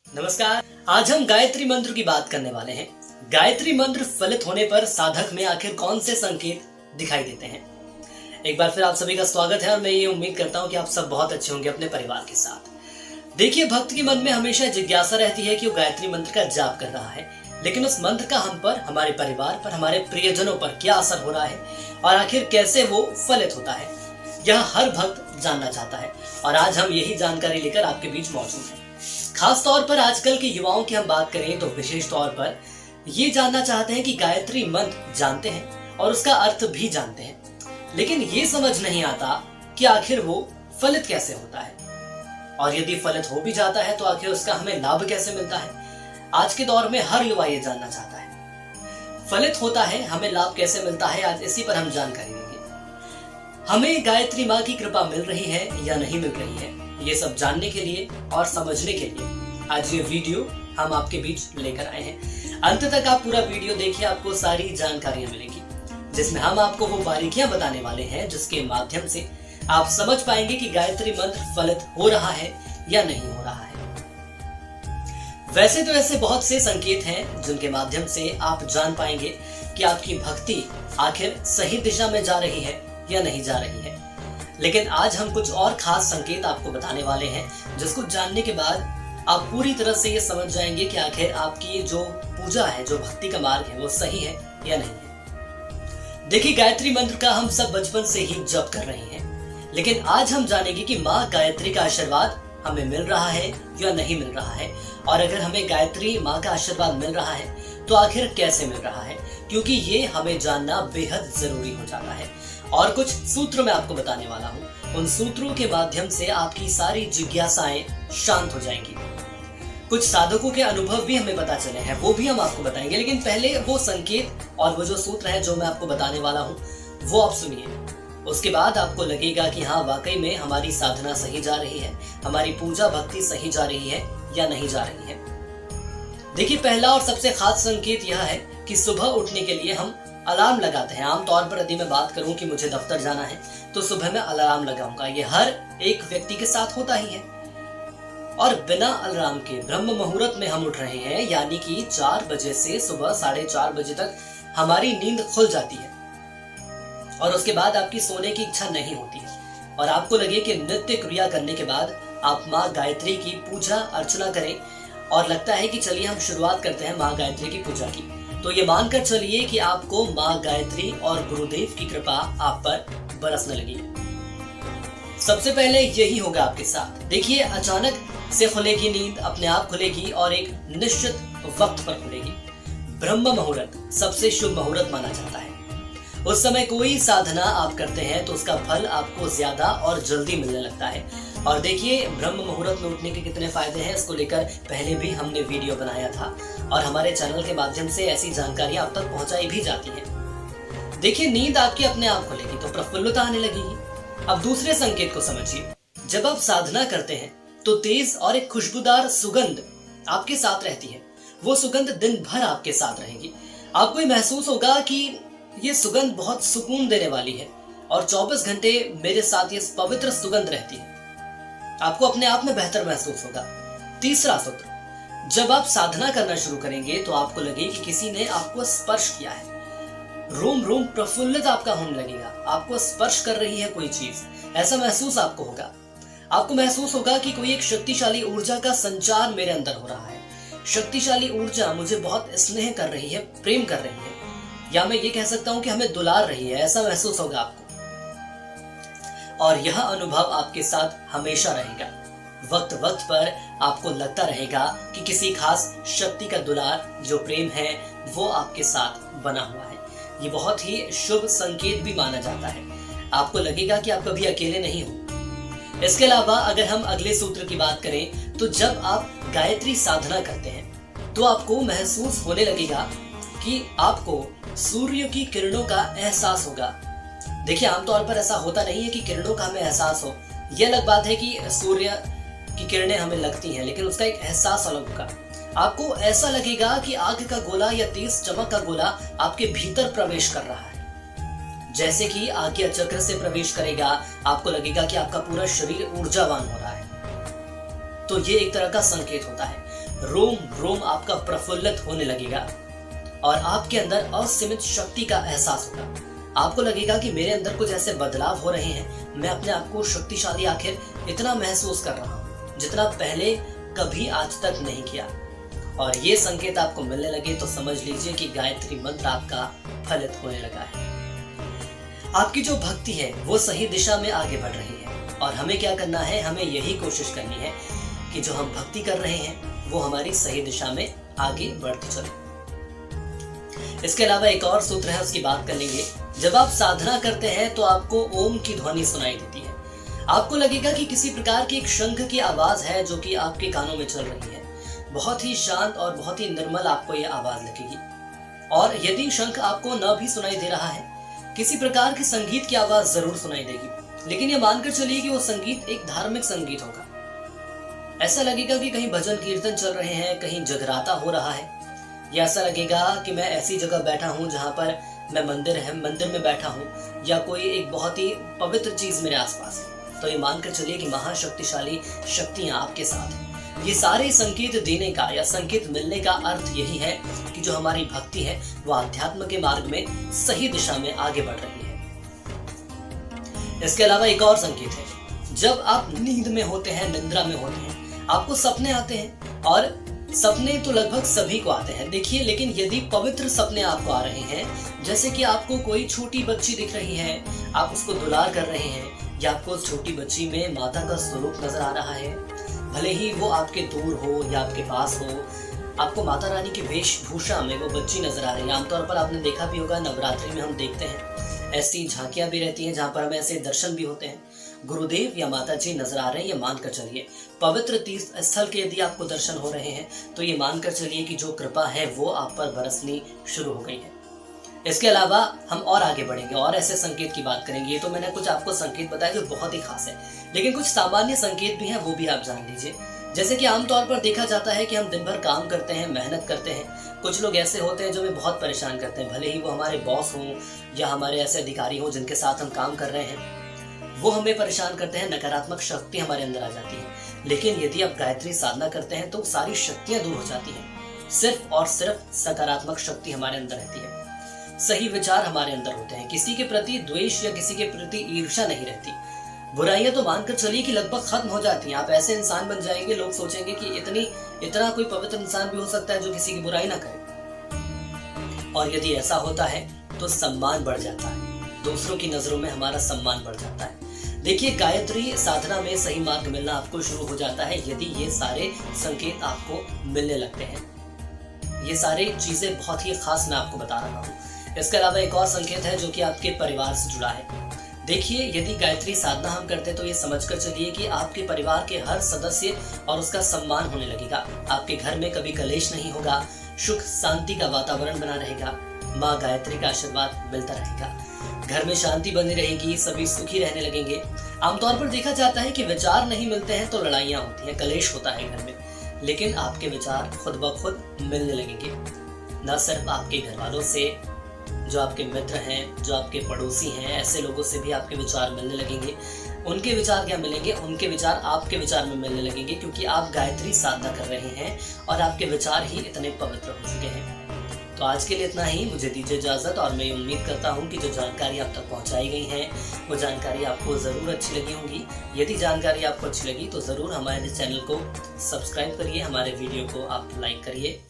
नमस्कार। आज हम गायत्री मंत्र की बात करने वाले हैं। गायत्री मंत्र फलित होने पर साधक में आखिर कौन से संकेत दिखाई देते हैं। एक बार फिर आप सभी का स्वागत है और मैं ये उम्मीद करता हूँ कि आप सब बहुत अच्छे होंगे अपने परिवार के साथ। देखिए, भक्त के मन में हमेशा जिज्ञासा रहती है कि वो गायत्री मंत्र का जाप कर रहा है, लेकिन उस मंत्र का हम पर, हमारे परिवार पर, हमारे प्रियजनों पर क्या असर हो रहा है और आखिर कैसे वो फलित होता है, यह हर भक्त जानना चाहता है। और आज हम यही जानकारी लेकर आपके बीच मौजूद हैं। खास तौर पर आजकल के युवाओं की हम बात करें तो विशेष तौर पर ये जानना चाहते हैं कि गायत्री मंत्र जानते हैं और उसका अर्थ भी जानते हैं, लेकिन ये समझ नहीं आता कि आखिर वो फलित कैसे होता है, और यदि फलित हो भी जाता है तो आखिर उसका हमें लाभ कैसे मिलता है। आज के दौर में हर युवा ये जानना चाहता है, फलित होता है, हमें लाभ कैसे मिलता है। आज इसी पर हम जानकारी देंगे। हमें गायत्री माँ की कृपा मिल रही है या नहीं मिल रही है, ये सब जानने के लिए और समझने के लिए आज ये वीडियो हम आपके बीच लेकर आए हैं। अंत तक आप पूरा वीडियो देखिए, आपको सारी जानकारियां मिलेगी, जिसमें हम आपको वो बारीकियां बताने वाले हैं जिसके माध्यम से आप समझ पाएंगे कि गायत्री मंत्र फलित हो रहा है या नहीं हो रहा है। वैसे तो ऐसे बहुत से संकेत हैं जिनके माध्यम से आप जान पाएंगे कि आपकी भक्ति आखिर सही दिशा में जा रही है या नहीं जा रही है, लेकिन आज हम कुछ और खास संकेत आपको बताने वाले हैं जिसको जानने के बाद आप पूरी तरह से ये समझ जाएंगे कि आखिर आपकी जो पूजा है, जो भक्ति का मार्ग है, वो सही है या नहीं है। देखिए, गायत्री मंत्र का हम सब बचपन से ही जप कर रहे हैं, लेकिन आज हम जानेंगे कि माँ गायत्री का आशीर्वाद हमें मिल रहा है या नहीं मिल रहा है, और अगर हमें गायत्री माँ का आशीर्वाद मिल रहा है तो आखिर कैसे मिल रहा है, क्योंकि ये हमें जानना बेहद जरूरी हो जाता है। और कुछ सूत्र मैं आपको बताने वाला हूँ, उन सूत्रों के माध्यम से आपकी सारी जिज्ञासाएं शांत हो जाएंगी। कुछ साधकों के अनुभव भी हमें पता चले हैं, वो भी हम आपको बताएंगे, लेकिन पहले वो संकेत और वो जो सूत्र है जो मैं आपको बताने वाला हूँ वो आप सुनिए। उसके बाद आपको लगेगा कि हाँ, वाकई में हमारी साधना सही जा रही है, हमारी पूजा भक्ति सही जा रही है या नहीं जा रही है। देखिए, पहला और सबसे खास संकेत यह है कि सुबह उठने के लिए हम अलार्म लगाते हैं। आमतौर पर यदि मैं बात करूं कि मुझे दफ्तर जाना है तो सुबह में अलार्म लगाऊंगा, ये हर एक व्यक्ति के साथ होता ही है। और बिना अलार्म के ब्रह्म मुहूर्त में हम उठ रहे हैं, यानी कि 4 बजे से सुबह 4:30 बजे तक हमारी नींद खुल जाती है और उसके बाद आपकी सोने की इच्छा नहीं होती है और आपको लगे कि नित्य क्रिया करने के बाद आप माँ गायत्री की पूजा अर्चना करें और लगता है कि चलिए हम शुरुआत करते हैं माँ गायत्री की पूजा की, तो ये मानकर चलिए कि आपको माँ गायत्री और गुरुदेव की कृपा आप पर बरसने लगी है। सबसे पहले यही होगा आपके साथ। देखिए, अचानक से खुलेगी नींद, अपने आप खुलेगी और एक निश्चित वक्त पर खुलेगी। ब्रह्म मुहूर्त सबसे शुभ मुहूर्त माना जाता है। उस समय कोई साधना आप करते हैं तो उसका फल आपको ज्यादा और जल्दी मिलने लगता है। और देखिए, ब्रह्म मुहूर्त में उठने के कितने फायदे हैं, इसको लेकर पहले भी हमने वीडियो बनाया था और हमारे चैनल के माध्यम से ऐसी जानकारियां आप तक पहुंचाई भी जाती हैं। देखिए, नींद आपकी अपने आप खुलेगी तो प्रफुल्लता आने लगेगी। अब दूसरे संकेत को समझिए। जब आप साधना करते हैं तो तेज और एक खुशबूदार सुगंध आपके साथ रहती है। वो सुगंध दिन भर आपके साथ रहेगी। आपको महसूस होगा कि ये सुगंध बहुत सुकून देने वाली है और 24 घंटे मेरे साथ ये पवित्र सुगंध रहती है। आपको अपने आप में बेहतर महसूस होगा। तीसरा सूत्र, जब आप साधना करना शुरू करेंगे तो आपको लगे कि किसी ने आपको स्पर्श किया है। रोम रोम प्रफुल्लित आपका होने लगेगा, आपको स्पर्श कर रही है कोई चीज, ऐसा महसूस आपको होगा। आपको महसूस होगा कि कोई एक शक्तिशाली ऊर्जा का संचार मेरे अंदर हो रहा है। शक्तिशाली ऊर्जा मुझे बहुत स्नेह कर रही है, प्रेम कर रही है, या मैं ये कह सकता हूं कि हमें दुलार रही है, ऐसा महसूस होगा आपको। और यह अनुभव आपके साथ हमेशा रहेगा। वक्त वक्त पर आपको लगता रहेगा कि किसी खास शक्ति का दुलार, जो प्रेम है, वो आपके साथ बना हुआ है। ये बहुत ही शुभ संकेत भी माना जाता है। आपको लगेगा कि आप कभी अकेले नहीं हो। इसके अलावा अगर हम अगले सूत्र की बात करें तो जब आप गायत्री साधना करते हैं तो आपको महसूस होने लगेगा कि आपको सूर्य की किरणों का एहसास होगा। देखिए, आमतौर पर ऐसा होता नहीं है कि किरणों का हमें एहसास हो। यह अलग बात है कि सूर्य की किरणें हमें लगती हैं, लेकिन उसका एक एहसास अलग होगा। आपको ऐसा लगेगा कि आग का गोला या तेज चमक का गोला आपके भीतर प्रवेश कर रहा है। जैसे कि आज्ञा चक्र से प्रवेश करेगा, आपको लगेगा कि आपका पूरा शरीर ऊर्जावान हो रहा है। तो ये एक तरह का संकेत होता है। रोम रोम आपका प्रफुल्लित होने लगेगा और आपके अंदर असीमित शक्ति का एहसास होगा। आपको लगेगा कि मेरे अंदर कुछ ऐसे बदलाव हो रहे हैं, मैं अपने आप को शक्तिशाली आखिर इतना महसूस कर रहा हूँ जितना पहले कभी आज तक नहीं किया। और ये संकेत आपको मिलने लगे तो समझ लीजिए कि गायत्री मंत्र आपका फलित होने लगा है। आपकी जो भक्ति है वो सही दिशा में आगे बढ़ रही है और हमें क्या करना है, हमें यही कोशिश करनी है कि जो हम भक्ति कर रहे हैं वो हमारी सही दिशा में आगे बढ़ती चले। इसके अलावा एक और सूत्र है, उसकी बात कर लेंगे। जब आप साधना करते हैं तो आपको ओम की ध्वनि सुनाई देती है। आपको लगेगा कि किसी प्रकार की एक शंख की आवाज है जो कि आपके कानों में चल रही है। बहुत ही शांत और बहुत ही निर्मल आपको यह आवाज लगेगी। और यदि शंख आपको न भी सुनाई दे रहा है, किसी प्रकार की संगीत की आवाज जरूर सुनाई देगी, लेकिन ये मानकर चलिए कि वो संगीत एक धार्मिक संगीत होगा। ऐसा लगेगा कि कहीं भजन कीर्तन चल रहे हैं, कहीं जगराता हो रहा है, या ऐसा लगेगा कि मैं ऐसी जगह बैठा हूं जहां पर मैं मंदिर में बैठा हूं, या कोई एक बहुत ही पवित्र चीज मेरे आसपास है। तो ये मानकर चलिए कि महाशक्तिशाली शक्तियां आपके साथ हैं। ये सारे संकेत देने का या संकेत मिलने का अर्थ यही है कि जो हमारी भक्ति है वो अध्यात्म के मार्ग में सही दिशा में आगे बढ़ रही है। इसके अलावा एक और संकेत है, जब आप नींद में होते हैं, निद्रा में होते हैं, आपको सपने आते हैं। और सपने तो लगभग सभी को आते हैं, देखिए, लेकिन यदि पवित्र सपने आपको आ रहे हैं, जैसे कि आपको कोई छोटी बच्ची दिख रही है, आप उसको दुलार कर रहे हैं, या आपको उस छोटी बच्ची में माता का स्वरूप नजर आ रहा है, भले ही वो आपके दूर हो या आपके पास हो, आपको माता रानी की वेशभूषा में वो बच्ची नजर आ रही है। आमतौर पर आपने देखा भी होगा, नवरात्रि में हम देखते हैं ऐसी झांकियां भी रहती हैं जहां पर हमें ऐसे दर्शन भी होते हैं। गुरुदेव या माता जी नजर आ रहे हैं, ये मानकर चलिए। पवित्र तीर्थ स्थल के यदि आपको दर्शन हो रहे हैं तो ये मानकर चलिए कि जो कृपा है वो आप पर बरसनी शुरू हो गई है। इसके अलावा हम और आगे बढ़ेंगे और ऐसे संकेत की बात करेंगे। ये तो मैंने कुछ आपको संकेत बताए जो बहुत ही खास है, लेकिन कुछ सामान्य संकेत भी हैं, वो भी आप जान लीजिए। जैसे कि आमतौर पर देखा जाता है कि हम दिन भर काम करते हैं, मेहनत करते हैं। कुछ लोग ऐसे होते हैं जो हमें बहुत परेशान करते हैं, भले ही वो हमारे बॉस हों या हमारे ऐसे अधिकारी हों जिनके साथ हम काम कर रहे हैं, वो हमें परेशान करते हैं, नकारात्मक शक्ति हमारे अंदर आ जाती है। लेकिन यदि आप गायत्री साधना करते हैं तो सारी शक्तियां दूर हो जाती हैं, सिर्फ और सिर्फ सकारात्मक शक्ति हमारे अंदर रहती है। सही विचार हमारे अंदर होते हैं, किसी के प्रति द्वेष या किसी के प्रति ईर्ष्या नहीं रहती। बुराइयां तो मानकर चलिए कि लगभग खत्म हो जाती हैं। आप ऐसे इंसान बन जाएंगे, लोग सोचेंगे कि इतना कोई पवित्र इंसान भी हो सकता है जो किसी की बुराई ना करे। और यदि ऐसा होता है तो सम्मान बढ़ जाता है, दूसरों की नजरों में हमारा सम्मान बढ़ जाता है। देखिए, गायत्री साधना में सही मार्ग मिलना आपको शुरू हो जाता है यदि ये सारे संकेत आपको मिलने लगते हैं। ये सारी चीजें बहुत ही खास मैं आपको बता रहा हूँ। इसके अलावा एक और संकेत है जो कि आपके परिवार से जुड़ा है। देखिए, यदि गायत्री साधना हम करते तो ये समझकर चलिए कि आपके परिवार के हर सदस्य और उसका सम्मान होने लगेगा। आपके घर में कभी कलेश नहीं होगा, सुख शांति का वातावरण बना रहेगा, माँ गायत्री का आशीर्वाद मिलता रहेगा, घर में शांति बनी रहेगी, सभी सुखी रहने लगेंगे। आमतौर पर देखा जाता है कि विचार नहीं मिलते हैं तो लड़ाइयाँ होती हैं, कलेश होता है घर में, लेकिन आपके विचार खुद ब खुद मिलने लगेंगे। न सिर्फ आपके घर वालों से, जो आपके मित्र हैं, जो आपके पड़ोसी हैं, ऐसे लोगों से भी आपके विचार मिलने लगेंगे। उनके विचार क्या मिलेंगे, उनके विचार आपके विचार में मिलने लगेंगे, क्योंकि आप गायत्री साधना कर रहे हैं और आपके विचार ही इतने पवित्र हो चुके हैं। तो आज के लिए इतना ही, मुझे दीजिए इजाजत। और मैं उम्मीद करता हूँ कि जो जानकारी आप तक पहुँचाई गई है वो जानकारी आपको ज़रूर अच्छी लगी होगी। यदि जानकारी आपको अच्छी लगी तो ज़रूर हमारे चैनल को सब्सक्राइब करिए, हमारे वीडियो को आप लाइक करिए।